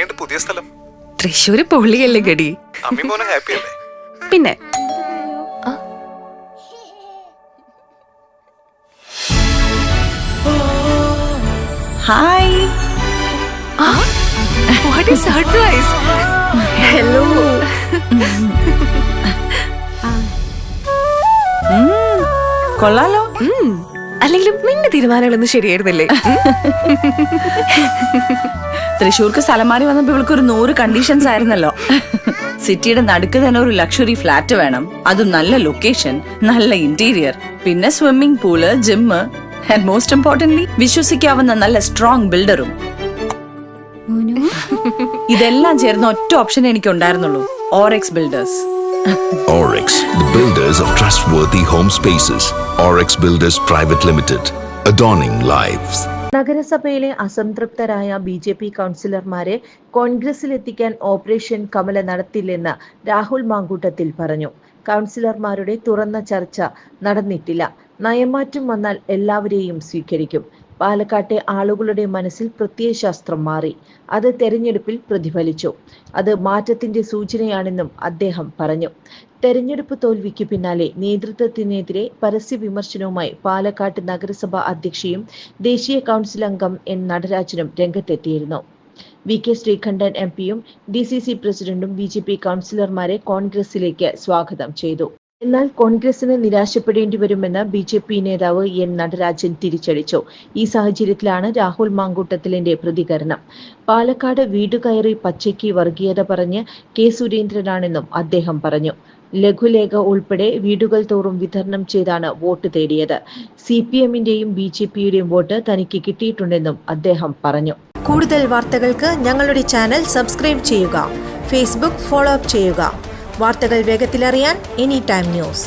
എങ്ങനെയുണ്ട് പുതിയ സ്ഥലം? തൃശ്ശൂര് പൊള്ളിയല്ലേ ഗടി. അമ്മി മോനെ ഹാപ്പി അല്ലേ? പിന്നെ hi. What is surprise. Hello. കൊള്ളാലോ. അല്ലെങ്കിലും നിന്റെ തീരുമാനങ്ങളൊന്നും ശരിയായിരുന്നില്ലേ? തൃശ്ശൂർക്ക് സ്ഥലം മാറി വന്നപ്പോ ഇവൾക്ക് ഒരു 100 കണ്ടീഷൻസ് ആയിരുന്നല്ലോ. സിറ്റിയുടെ നടുക്ക് തന്നെ ഒരു ലക്ഷറി ഫ്ലാറ്റ് വേണം, അതും നല്ല ലൊക്കേഷൻ, നല്ല ഇന്റീരിയർ, പിന്നെ swimming pool, gym, and most importantly വിശ്വസിക്കാവുന്ന നല്ല സ്ട്രോങ് ബിൽഡറും. ഇതെല്ലാം ചേർന്ന ഒറ്റ ഓപ്ഷൻ എനിക്ക് ഉണ്ടായിരുന്നുള്ളൂ, Orex builders. Orex, the builders of trustworthy home spaces. Orex Builders Private Limited, adorning lives. നഗരസഭയിലെ അസംതൃപ്തരായ BJP കൗൺസിലർമാരെ കോൺഗ്രസിലെത്തിക്കാൻ ഓപ്പറേഷൻ കമല നടത്തില്ലെന്ന് രാഹുൽ മാങ്കൂട്ടത്തിൽ പറഞ്ഞു. കൗൺസിലർമാരുടെ തുറന്ന ചർച്ച നടന്നിട്ടില്ല. നയമാറ്റം വന്നാൽ എല്ലാവരെയും സ്വീകരിക്കും. പാലക്കാട്ടെ ആളുകളുടെ മനസ്സിൽ പ്രത്യയശാസ്ത്രം മാറി. അത് തെരഞ്ഞെടുപ്പിൽ പ്രതിഫലിച്ചു. അത് മാറ്റത്തിന്റെ സൂചനയാണെന്നും അദ്ദേഹം പറഞ്ഞു. തെരഞ്ഞെടുപ്പ് തോൽവിക്ക് പിന്നാലെ നേതൃത്വത്തിനെതിരെ പരസ്യ വിമർശനവുമായി പാലക്കാട് നഗരസഭ അധ്യക്ഷയും ദേശീയ കൗൺസിൽ അംഗം N നടരാജനും രംഗത്തെത്തിയിരുന്നു. VK ശ്രീകണ്ഠൻ MPയും DCC പ്രസിഡന്റും BJP കൗൺസിലർമാരെ കോൺഗ്രസിലേക്ക് സ്വാഗതം ചെയ്തു. എന്നാൽ കോൺഗ്രസിന് നിരാശപ്പെടേണ്ടി വരുമെന്ന് BJP നേതാവ് N നടരാജൻ തിരിച്ചടിച്ചു. ഈ സാഹചര്യത്തിലാണ് രാഹുൽ മാങ്കൂട്ടത്തിലിന്റെ പ്രതികരണം. പാലക്കാട് വീട് കയറി പച്ചയ്ക്ക് വർഗീയത പറഞ്ഞ് K സുരേന്ദ്രനാണെന്നും അദ്ദേഹം പറഞ്ഞു. ലഘുലേഖ ഉൾപ്പെടെ വീടുകൾ തോറും വിതരണം ചെയ്താണ് വോട്ട് തേടിയത്. CPMന്റെയും BJPയുടെയും വോട്ട് തനിക്ക് കിട്ടിയിട്ടുണ്ടെന്നും അദ്ദേഹം പറഞ്ഞു. കൂടുതൽ വാർത്തകൾക്ക് ഞങ്ങളുടെ ചാനൽ സബ്സ്ക്രൈബ് ചെയ്യുക. ഫേസ്ബുക്ക് ഫോളോ അപ്പ് ചെയ്യുക. വാർത്തകൾ വേഗത്തിലറിയാൻ Anytime News.